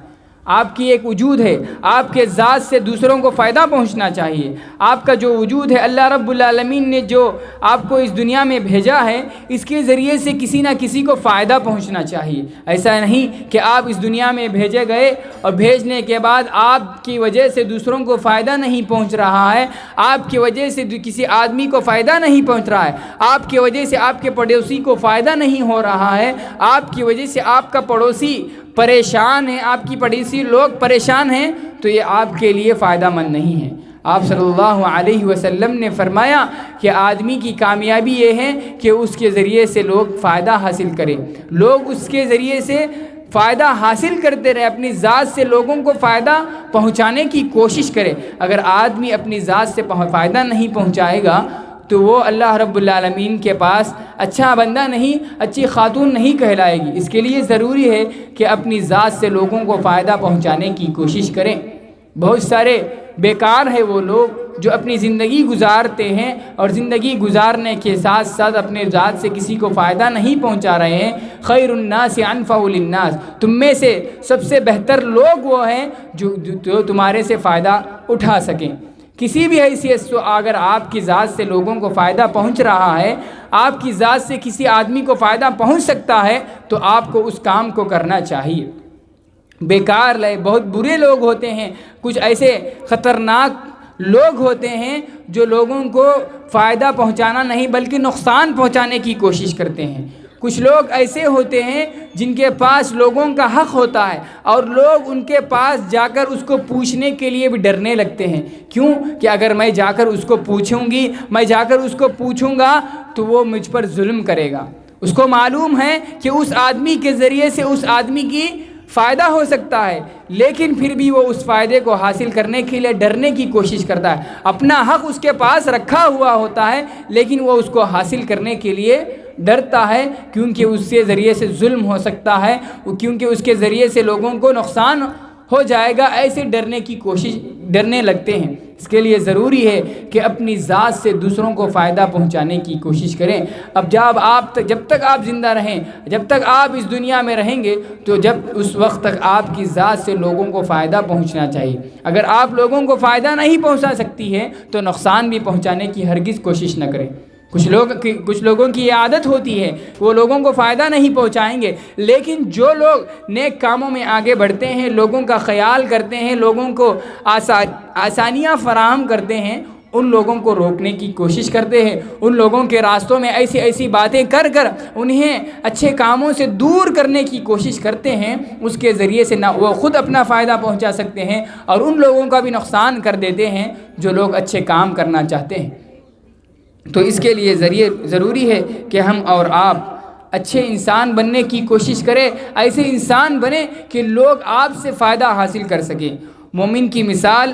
آپ کی ایک وجود ہے، آپ کے ذات سے دوسروں کو فائدہ پہنچنا چاہیے۔ آپ کا جو وجود ہے، اللہ رب العالمین نے جو آپ کو اس دنیا میں بھیجا ہے، اس کے ذریعے سے کسی نہ کسی کو فائدہ پہنچنا چاہیے۔ ایسا نہیں کہ آپ اس دنیا میں بھیجے گئے اور بھیجنے کے بعد آپ کی وجہ سے دوسروں کو فائدہ نہیں پہنچ رہا ہے، آپ کی وجہ سے کسی آدمی کو فائدہ نہیں پہنچ رہا ہے، آپ کی وجہ سے آپ کے پڑوسی کو فائدہ نہیں ہو رہا ہے، آپ کی وجہ سے آپ کا پڑوسی پریشان ہے، آپ کی پڑوسی لوگ پریشان ہیں، تو یہ آپ کے لیے فائدہ مند نہیں ہے۔ آپ صلی اللہ علیہ وسلم نے فرمایا کہ آدمی کی کامیابی یہ ہے کہ اس کے ذریعے سے لوگ فائدہ حاصل کریں، لوگ اس کے ذریعے سے فائدہ حاصل کرتے رہے، اپنی ذات سے لوگوں کو فائدہ پہنچانے کی کوشش کرے۔ اگر آدمی اپنی ذات سے فائدہ نہیں پہنچائے گا تو وہ اللہ رب العالمین کے پاس اچھا بندہ نہیں، اچھی خاتون نہیں کہلائے گی۔ اس کے لیے ضروری ہے کہ اپنی ذات سے لوگوں کو فائدہ پہنچانے کی کوشش کریں۔ بہت سارے بیکار ہیں وہ لوگ جو اپنی زندگی گزارتے ہیں اور زندگی گزارنے کے ساتھ ساتھ اپنے ذات سے کسی کو فائدہ نہیں پہنچا رہے ہیں۔ خیر الناس انفع للناس، تم میں سے سب سے بہتر لوگ وہ ہیں جو تمہارے سے فائدہ اٹھا سکیں۔ کسی بھی حیثیت سے اگر آپ کی ذات سے لوگوں کو فائدہ پہنچ رہا ہے، آپ کی ذات سے کسی آدمی کو فائدہ پہنچ سکتا ہے، تو آپ کو اس کام کو کرنا چاہیے۔ بیکار بہت برے لوگ ہوتے ہیں، کچھ ایسے خطرناک لوگ ہوتے ہیں جو لوگوں کو فائدہ پہنچانا نہیں بلکہ نقصان پہنچانے کی کوشش کرتے ہیں۔ کچھ لوگ ایسے ہوتے ہیں جن کے پاس لوگوں کا حق ہوتا ہے اور لوگ ان کے پاس جا کر اس کو پوچھنے کے لیے بھی ڈرنے لگتے ہیں۔ کیوں؟ کہ اگر میں جا کر اس کو پوچھوں گی، میں جا کر اس کو پوچھوں گا تو وہ مجھ پر ظلم کرے گا۔ اس کو معلوم ہے کہ اس آدمی کے ذریعے سے اس آدمی کی فائدہ ہو سکتا ہے، لیکن پھر بھی وہ اس فائدے کو حاصل کرنے کے لیے ڈرنے کی کوشش کرتا ہے۔ اپنا حق اس کے پاس رکھا ہوا ہوتا ہے لیکن وہ اس کو حاصل کرنے کے لیے ڈرتا ہے، کیونکہ اس کے ذریعے سے ظلم ہو سکتا ہے، کیونکہ اس کے ذریعے سے لوگوں کو نقصان ہو جائے گا، ایسے ڈرنے لگتے ہیں۔ اس کے لیے ضروری ہے کہ اپنی ذات سے دوسروں کو فائدہ پہنچانے کی کوشش کریں۔ اب جب تک آپ زندہ رہیں، جب تک آپ اس دنیا میں رہیں گے، تو اس وقت تک آپ کی ذات سے لوگوں کو فائدہ پہنچنا چاہیے۔ اگر آپ لوگوں کو فائدہ نہیں پہنچا سکتی ہے تو نقصان بھی پہنچانے کی ہرگز کوشش نہ کریں۔ کچھ لوگوں کی یہ عادت ہوتی ہے، وہ لوگوں کو فائدہ نہیں پہنچائیں گے، لیکن جو لوگ نیک کاموں میں آگے بڑھتے ہیں، لوگوں کا خیال کرتے ہیں، لوگوں کو آسانیاں فراہم کرتے ہیں، ان لوگوں کو روکنے کی کوشش کرتے ہیں، ان لوگوں کے راستوں میں ایسی باتیں کر انہیں اچھے کاموں سے دور کرنے کی کوشش کرتے ہیں۔ اس کے ذریعے سے نہ وہ خود اپنا فائدہ پہنچا سکتے ہیں اور ان لوگوں کا بھی نقصان کر دیتے ہیں جو لوگ اچھے کام کرنا چاہتے ہیں۔ تو اس کے لیے ضروری ہے کہ ہم اور آپ اچھے انسان بننے کی کوشش کریں، ایسے انسان بنیں کہ لوگ آپ سے فائدہ حاصل کر سکیں۔ مومن کی مثال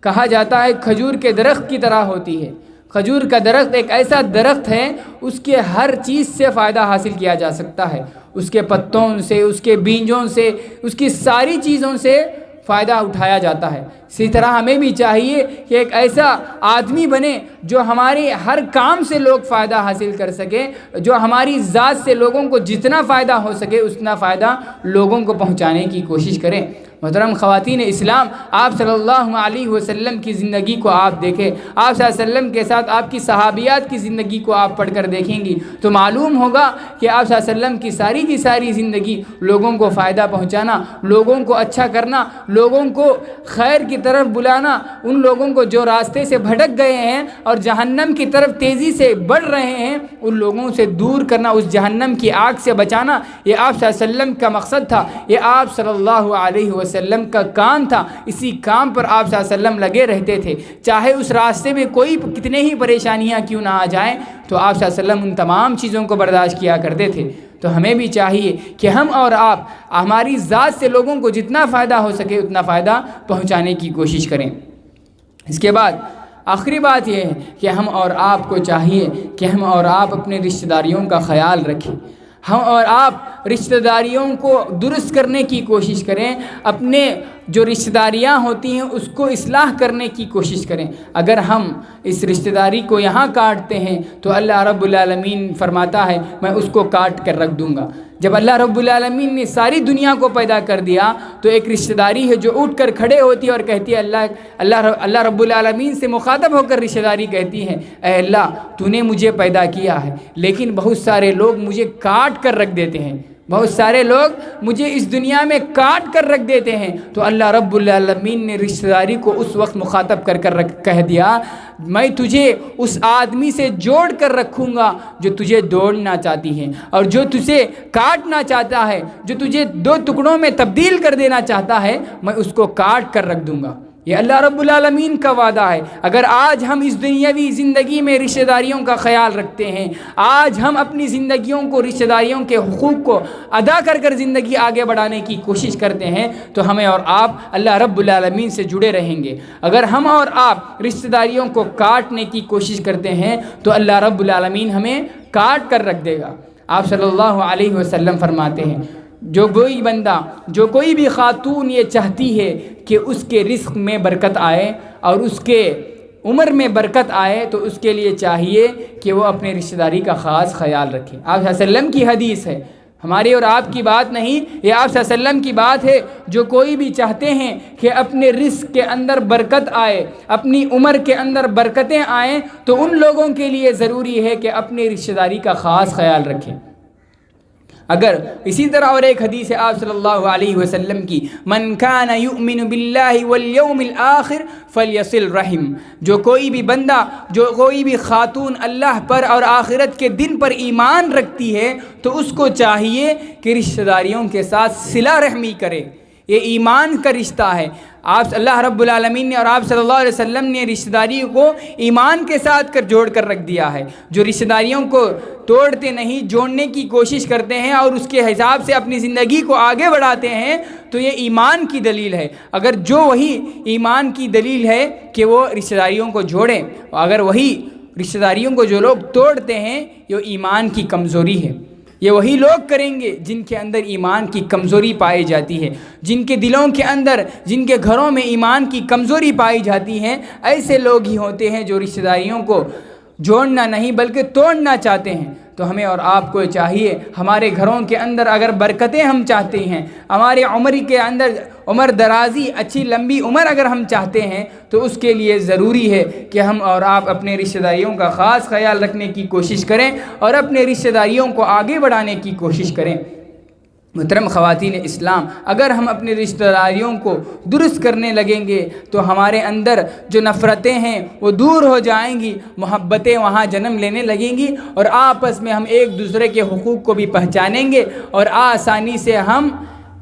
کہا جاتا ہے کھجور کے درخت کی طرح ہوتی ہے۔ کھجور کا درخت ایک ایسا درخت ہے، اس کے ہر چیز سے فائدہ حاصل کیا جا سکتا ہے، اس کے پتوں سے، اس کے بیجوں سے، اس کی ساری چیزوں سے فائدہ اٹھایا جاتا ہے۔ اسی طرح ہمیں بھی چاہیے کہ ایک ایسا آدمی بنے جو ہمارے ہر کام سے لوگ فائدہ حاصل کر سکے، جو ہماری ذات سے لوگوں کو جتنا فائدہ ہو سکے اتنا فائدہ لوگوں کو پہنچانے کی کوشش کریں۔ محترم خواتین اسلام، آپ صلی اللہ علیہ وسلم کی زندگی کو آپ دیکھیں، آپ صلی اللہ علیہ وسلم کے ساتھ آپ کی صحابیات کی زندگی کو آپ پڑھ کر دیکھیں گی تو معلوم ہوگا کہ آپ صلی اللہ علیہ وسلم کی ساری زندگی لوگوں کو فائدہ پہنچانا، لوگوں کو اچھا کرنا، لوگوں کو خیر کی طرف بلانا، ان لوگوں کو جو راستے سے بھٹک گئے ہیں اور جہنم کی طرف تیزی سے بڑھ رہے ہیں، ان لوگوں سے دور کرنا، اس جہنم کی آگ سے بچانا، یہ آپ صلی اللہ علیہ وسلم کا مقصد تھا، یہ آپ صلی اللہ علیہ وسلم وسلم کا کام تھا، اسی کام پر آپ صلی اللہ علیہ وسلم لگے رہتے تھے، چاہے اس راستے میں کوئی کتنے ہی پریشانیاں کیوں نہ آ جائیں تو آپ صلی اللہ علیہ وسلم ان تمام چیزوں کو برداشت کیا کرتے تھے۔ تو ہمیں بھی چاہیے کہ ہم اور آپ ہماری ذات سے لوگوں کو جتنا فائدہ ہو سکے اتنا فائدہ پہنچانے کی کوشش کریں۔ اس کے بعد آخری بات یہ ہے کہ ہم اور آپ کو چاہیے کہ ہم اور آپ اپنے رشتہ داریوں کا خیال رکھیں، ہم اور آپ رشتہ داریوں کو درست کرنے کی کوشش کریں، اپنے جو رشتہ داریاں ہوتی ہیں اس کو اصلاح کرنے کی کوشش کریں۔ اگر ہم اس رشتہ داری کو یہاں کاٹتے ہیں تو اللہ رب العالمین فرماتا ہے میں اس کو کاٹ کر رکھ دوں گا۔ جب اللہ رب العالمین نے ساری دنیا کو پیدا کر دیا تو ایک رشتہ داری ہے جو اٹھ کر کھڑے ہوتی ہے اور کہتی ہے اللہ رب العالمین سے مخاطب ہو کر رشتہ داری کہتی ہے اے اللہ تو نے مجھے پیدا کیا ہے، لیکن بہت سارے لوگ مجھے کاٹ کر رکھ دیتے ہیں، بہت سارے لوگ مجھے اس دنیا میں کاٹ کر رکھ دیتے ہیں۔ تو اللہ رب العالمین نے رشتہ داری کو اس وقت مخاطب کر کہہ دیا میں تجھے اس آدمی سے جوڑ کر رکھوں گا جو تجھے دوڑنا چاہتی ہے، اور جو تجھے کاٹنا چاہتا ہے، جو تجھے دو ٹکڑوں میں تبدیل کر دینا چاہتا ہے، میں اس کو کاٹ کر رکھ دوں گا۔ یہ اللہ رب العالمین کا وعدہ ہے۔ اگر آج ہم اس دنیاوی زندگی میں رشتہ داریوں کا خیال رکھتے ہیں، آج ہم اپنی زندگیوں کو رشتہ داریوں کے حقوق کو ادا کر زندگی آگے بڑھانے کی کوشش کرتے ہیں تو ہمیں اور آپ اللہ رب العالمین سے جڑے رہیں گے۔ اگر ہم اور آپ رشتہ داریوں کو کاٹنے کی کوشش کرتے ہیں تو اللہ رب العالمین ہمیں کاٹ کر رکھ دے گا۔ آپ صلی اللہ علیہ وسلم فرماتے ہیں جو کوئی بندہ، جو کوئی بھی خاتون یہ چاہتی ہے کہ اس کے رزق میں برکت آئے اور اس کے عمر میں برکت آئے تو اس کے لیے چاہیے کہ وہ اپنے رشتہ داری کا خاص خیال رکھے۔ آپ صلی اللہ علیہ وسلم کی حدیث ہے، ہماری اور آپ کی بات نہیں، یہ آپ صلی اللہ علیہ وسلم کی بات ہے۔ جو کوئی بھی چاہتے ہیں کہ اپنے رزق کے اندر برکت آئے، اپنی عمر کے اندر برکتیں آئیں، تو ان لوگوں کے لیے ضروری ہے کہ اپنے رشتہ داری کا خاص خیال رکھیں۔ اگر اسی طرح اور ایک حدیث ہے آپ صلی اللہ علیہ وسلم کی من کان یؤمن باللہ والیوم الآخر فلیصل رحم، جو کوئی بھی بندہ، جو کوئی بھی خاتون اللہ پر اور آخرت کے دن پر ایمان رکھتی ہے تو اس کو چاہیے کہ رشتہ داریوں کے ساتھ صلہ رحمی کرے۔ یہ ایمان کا رشتہ ہے۔ آپ اللہ رب العالمین نے اور آپ صلی اللہ علیہ وسلم نے رشتہ داری کو ایمان کے ساتھ جوڑ کر رکھ دیا ہے۔ جو رشتہ داریوں کو توڑتے نہیں، جوڑنے کی کوشش کرتے ہیں اور اس کے حساب سے اپنی زندگی کو آگے بڑھاتے ہیں تو یہ ایمان کی دلیل ہے۔ اگر جو وہی ایمان کی دلیل ہے کہ وہ رشتہ داریوں کو جوڑیں، اگر وہی رشتہ داریوں کو جو لوگ توڑتے ہیں یہ ایمان کی کمزوری ہے۔ یہ وہی لوگ کریں گے جن کے اندر ایمان کی کمزوری پائی جاتی ہے، جن کے دلوں کے اندر، جن کے گھروں میں ایمان کی کمزوری پائی جاتی ہے، ایسے لوگ ہی ہوتے ہیں جو رشتہ داریوں کو جوڑنا نہیں بلکہ توڑنا چاہتے ہیں۔ تو ہمیں اور آپ کو چاہیے ہمارے گھروں کے اندر اگر برکتیں ہم چاہتے ہیں، ہمارے عمر کے اندر عمر درازی، اچھی لمبی عمر اگر ہم چاہتے ہیں تو اس کے لیے ضروری ہے کہ ہم اور آپ اپنے رشتہ داریوں کا خاص خیال رکھنے کی کوشش کریں اور اپنے رشتہ داریوں کو آگے بڑھانے کی کوشش کریں۔ محترم خواتین اسلام، اگر ہم اپنے رشتہ داریوں کو درست کرنے لگیں گے تو ہمارے اندر جو نفرتیں ہیں وہ دور ہو جائیں گی، محبتیں وہاں جنم لینے لگیں گی اور آپس میں ہم ایک دوسرے کے حقوق کو بھی پہچانیں گے اور آسانی سے ہم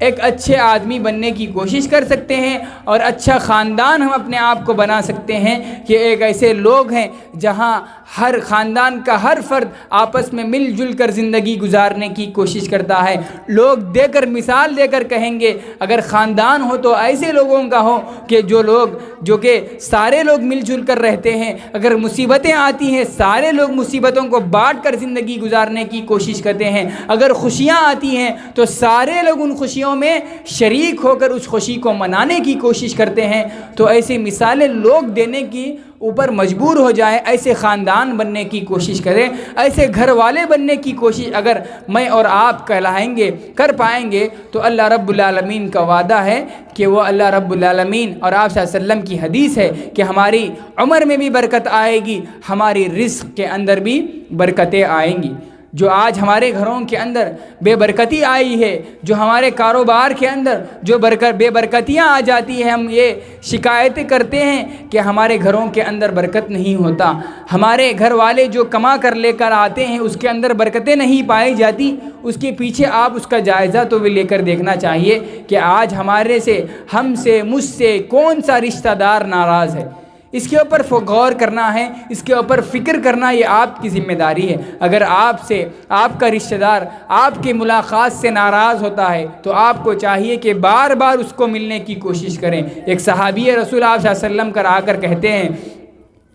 ایک اچھے آدمی بننے کی کوشش کر سکتے ہیں اور اچھا خاندان ہم اپنے آپ کو بنا سکتے ہیں کہ ایک ایسے لوگ ہیں جہاں ہر خاندان کا ہر فرد آپس میں مل جل کر زندگی گزارنے کی کوشش کرتا ہے۔ لوگ دے کر مثال دے کر کہیں گے اگر خاندان ہو تو ایسے لوگوں کا ہو کہ جو کہ سارے لوگ مل جل کر رہتے ہیں، اگر مصیبتیں آتی ہیں سارے لوگ مصیبتوں کو بانٹ کر زندگی گزارنے کی کوشش کرتے ہیں، اگر خوشیاں آتی ہیں تو سارے لوگ ان خوشیوں میں شریک ہو کر اس خوشی کو منانے کی کوشش کرتے ہیں۔ تو ایسی مثالیں لوگ دینے کی اوپر مجبور ہو جائیں، ایسے خاندان بننے کی کوشش کریں، ایسے گھر والے بننے کی کوشش اگر میں اور آپ کہلائیں گے، کر پائیں گے تو اللہ رب العالمین کا وعدہ ہے کہ وہ اللہ رب العالمین اور آپ صلی اللہ علیہ وسلم کی حدیث ہے کہ ہماری عمر میں بھی برکت آئے گی، ہماری رزق کے اندر بھی برکتیں آئیں گی۔ جو آج ہمارے گھروں کے اندر بے برکتی آئی ہے، جو ہمارے کاروبار کے اندر جو بے برکتیاں آ جاتی ہیں، ہم یہ شکایتیں کرتے ہیں کہ ہمارے گھروں کے اندر برکت نہیں ہوتا، ہمارے گھر والے جو کما کر لے کر آتے ہیں اس کے اندر برکتیں نہیں پائی جاتی۔ اس کے پیچھے آپ اس کا جائزہ تو بھی لے کر دیکھنا چاہیے کہ آج ہمارے سے، ہم سے، مجھ سے کون سا رشتہ دار ناراض ہے۔ اس کے اوپر غور کرنا ہے، اس کے اوپر فکر کرنا، یہ آپ کی ذمہ داری ہے۔ اگر آپ سے آپ کا رشتہ دار آپ کی ملاقات سے ناراض ہوتا ہے تو آپ کو چاہیے کہ بار بار اس کو ملنے کی کوشش کریں۔ ایک صحابی رسول آپ صلی اللہ علیہ وسلم آ کر کہتے ہیں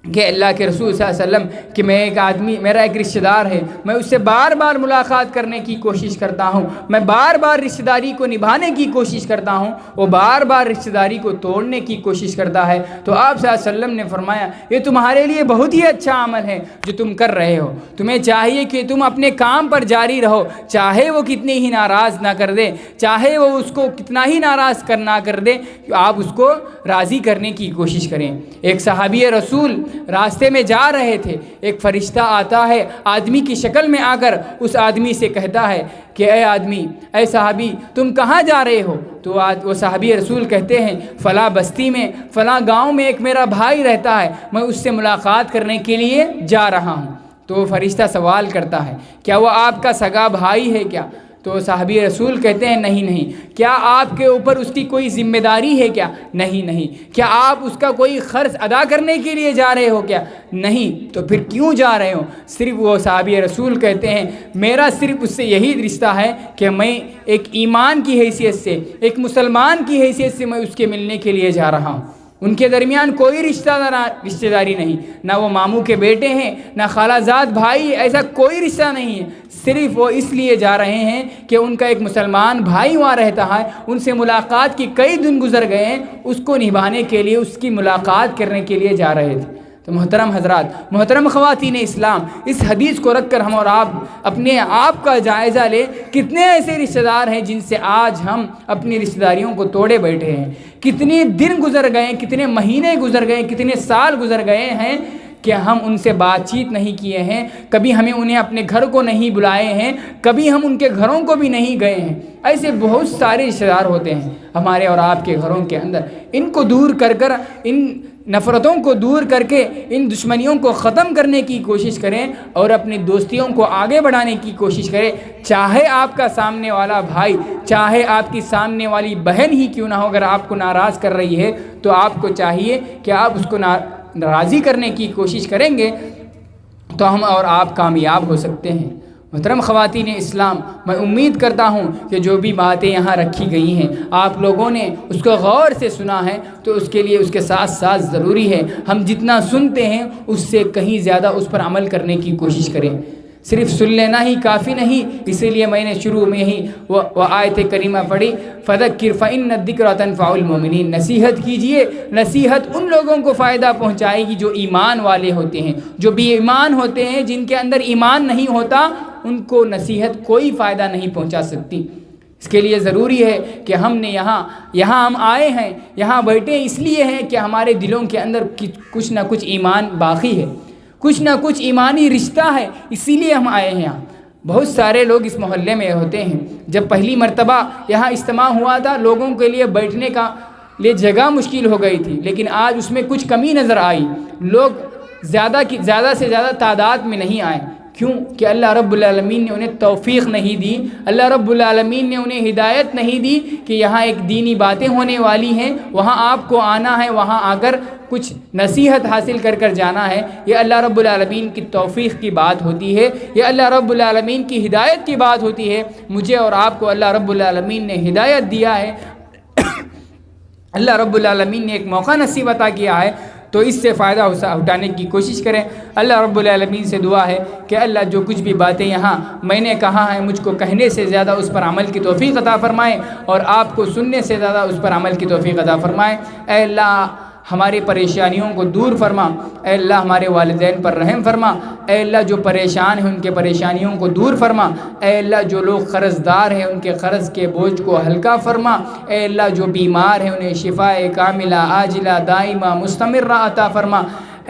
کہ اللہ کے رسول صلی اللہ علیہ وسلم کہ میرا ایک رشتہ دار ہے، میں اس سے بار بار ملاقات کرنے کی کوشش کرتا ہوں، میں بار بار رشتہ داری کو نبھانے کی کوشش کرتا ہوں، وہ بار بار رشتہ داری کو توڑنے کی کوشش کرتا ہے۔ تو آپ صلی اللہ علیہ وسلم نے فرمایا یہ تمہارے لیے بہت ہی اچھا عمل ہے جو تم کر رہے ہو، تمہیں چاہیے کہ تم اپنے کام پر جاری رہو، چاہے وہ کتنی ہی ناراض نہ کر دے، چاہے وہ اس کو کتنا ہی ناراض نہ کر دے، آپ اس کو راضی کرنے کی کوشش کریں۔ ایک صحابی رسول راستے میں جا رہے تھے، ایک فرشتہ آتا ہے آدمی کی شکل میں، آ کر اس آدمی سے کہتا ہے کہ اے آدمی، اے صحابی، تم کہاں جا رہے ہو؟ تو وہ صحابی رسول کہتے ہیں فلاں بستی میں، فلاں گاؤں میں ایک میرا بھائی رہتا ہے، میں اس سے ملاقات کرنے کے لیے جا رہا ہوں۔ تو وہ فرشتہ سوال کرتا ہے کیا وہ آپ کا سگا بھائی ہے کیا؟ تو صحابی رسول کہتے ہیں نہیں۔ کیا آپ کے اوپر اس کی کوئی ذمہ داری ہے کیا؟ نہیں۔ کیا آپ اس کا کوئی قرض ادا کرنے کے لیے جا رہے ہو کیا؟ نہیں۔ تو پھر کیوں جا رہے ہو؟ صرف وہ صحابی رسول کہتے ہیں میرا صرف اس سے یہی رشتہ ہے کہ میں ایک ایمان کی حیثیت سے، ایک مسلمان کی حیثیت سے میں اس کے ملنے کے لیے جا رہا ہوں۔ ان کے درمیان کوئی رشتہ داری نہیں، نہ وہ ماموں کے بیٹے ہیں، نہ خالہ زاد بھائی، ایسا کوئی رشتہ نہیں ہے۔ صرف وہ اس لیے جا رہے ہیں کہ ان کا ایک مسلمان بھائی وہاں رہتا ہے، ان سے ملاقات کی کئی دن گزر گئے ہیں، اس کو نبھانے کے لیے، اس کی ملاقات کرنے کے لیے جا رہے تھے۔ تو محترم حضرات، محترم خواتین اسلام، اس حدیث کو رکھ کر ہم اور آپ اپنے آپ کا جائزہ لیں، کتنے ایسے رشتہ دار ہیں جن سے آج ہم اپنی رشتہ داریوں کو توڑے بیٹھے ہیں، کتنے دن گزر گئے، کتنے مہینے گزر گئے، کتنے سال گزر گئے ہیں کہ ہم ان سے بات چیت نہیں کیے ہیں، کبھی ہمیں انہیں اپنے گھر کو نہیں بلائے ہیں، کبھی ہم ان کے گھروں کو بھی نہیں گئے ہیں۔ ایسے بہت سارے رشتہ دار ہوتے ہیں ہمارے اور آپ کے گھروں کے اندر، ان کو دور کر کر، ان نفرتوں کو دور کر کے، ان دشمنیوں کو ختم کرنے کی کوشش کریں اور اپنی دوستیوں کو آگے بڑھانے کی کوشش کریں۔ چاہے آپ کا سامنے والا بھائی، چاہے آپ کی سامنے والی بہن ہی کیوں نہ ہو، اگر آپ کو ناراض کر رہی ہے تو آپ کو چاہیے کہ آپ اس کو راضی کرنے کی کوشش کریں گے تو ہم اور آپ کامیاب ہو سکتے ہیں۔ محترم خواتین اسلام، میں امید کرتا ہوں کہ جو بھی باتیں یہاں رکھی گئی ہیں آپ لوگوں نے اس کو غور سے سنا ہے، تو اس کے لیے اس کے ساتھ ساتھ ضروری ہے ہم جتنا سنتے ہیں اس سے کہیں زیادہ اس پر عمل کرنے کی کوشش کریں۔ صرف سن لینا ہی کافی نہیں، اسی لیے میں نے شروع میں ہی وہ آیت کریمہ پڑھی، فذکر فإن الذکری تنفع المؤمنین، نصیحت کیجئے، نصیحت ان لوگوں کو فائدہ پہنچائے گی جو ایمان والے ہوتے ہیں، جو بے ایمان ہوتے ہیں، جن کے اندر ایمان نہیں ہوتا، ان کو نصیحت کوئی فائدہ نہیں پہنچا سکتی۔ اس کے لیے ضروری ہے کہ ہم نے یہاں ہم آئے ہیں، یہاں بیٹھے اس لیے ہیں کہ ہمارے دلوں کے اندر کچھ نہ کچھ ایمان باقی ہے، کچھ نہ کچھ ایمانی رشتہ ہے، اسی لیے ہم آئے ہیں یہاں۔ بہت سارے لوگ اس محلے میں ہوتے ہیں، جب پہلی مرتبہ یہاں اجتماع ہوا تھا لوگوں کے لیے بیٹھنے کا لیے جگہ مشکل ہو گئی تھی، لیکن آج اس میں کچھ کمی نظر آئی، لوگ زیادہ سے زیادہ تعداد میں نہیں آئے۔ کیوں؟ کہ اللہ رب العالمین نے انہیں توفیق نہیں دی، اللہ رب العالمین نے انہیں ہدایت نہیں دی کہ یہاں ایک دینی باتیں ہونے والی ہیں، وہاں آپ کو آنا ہے، وہاں آ کر کچھ نصیحت حاصل کر جانا ہے۔ یہ اللہ رب العالمین کی توفیق کی بات ہوتی ہے، یہ اللہ رب العالمین کی ہدایت کی بات ہوتی ہے۔ مجھے اور آپ کو اللہ رب العالمین نے ہدایت دیا ہے، اللہ رب العالمین نے ایک موقع نصیب عطا کیا ہے، تو اس سے فائدہ اٹھانے کی کوشش کریں۔ اللہ رب العالمین سے دعا ہے کہ اللہ جو کچھ بھی باتیں یہاں میں نے کہا ہے، مجھ کو کہنے سے زیادہ اس پر عمل کی توفیق عطا فرمائے، اور آپ کو سننے سے زیادہ اس پر عمل کی توفیق عطا فرمائے۔ اے اللہ ہماری پریشانیوں کو دور فرما، اے اللہ ہمارے والدین پر رحم فرما، اے اللہ جو پریشان ہیں ان کے پریشانیوں کو دور فرما، اے اللہ جو لوگ قرض دار ہیں ان کے قرض کے بوجھ کو ہلکا فرما، اے اللہ جو بیمار ہیں انہیں شفاء کاملہ عاجلہ دائمہ مستمرہ عطا فرما،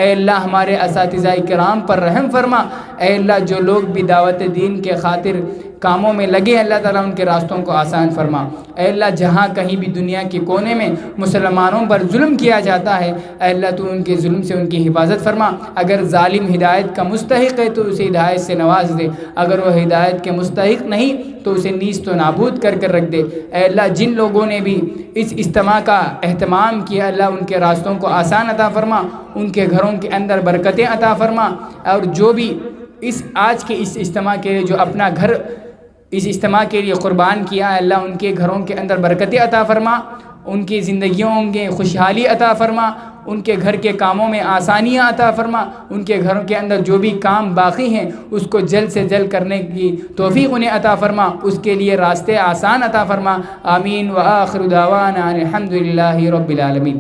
اے اللہ ہمارے اساتذہ کرام پر رحم فرما، اے اللہ جو لوگ بھی دعوت دین کے خاطر کاموں میں لگے اللہ تعالیٰ ان کے راستوں کو آسان فرما، اے اللہ جہاں کہیں بھی دنیا کے کونے میں مسلمانوں پر ظلم کیا جاتا ہے اے اللہ تو ان کے ظلم سے ان کی حفاظت فرما، اگر ظالم ہدایت کا مستحق ہے تو اسے ہدایت سے نواز دے، اگر وہ ہدایت کے مستحق نہیں تو اسے نیست و نابود کر رکھ دے، اے اللہ جن لوگوں نے بھی اس اجتماع کا اہتمام کیا اللہ ان کے راستوں کو آسان عطا فرما، ان کے گھروں کے اندر برکتیں عطا فرما، اور جو بھی آج کے اس اجتماع کے جو اپنا گھر اس اجتماع کے لیے قربان کیا اللہ ان کے گھروں کے اندر برکتیں عطا فرما، ان کی زندگیوں میں خوشحالی عطا فرما، ان کے گھر کے کاموں میں آسانیاں عطا فرما، ان کے گھروں کے اندر جو بھی کام باقی ہیں اس کو جلد سے جلد کرنے کی توفیق انہیں عطا فرما، اس کے لیے راستے آسان عطا فرما، آمین وآخر دعوانا الحمدللہ رب العالمین۔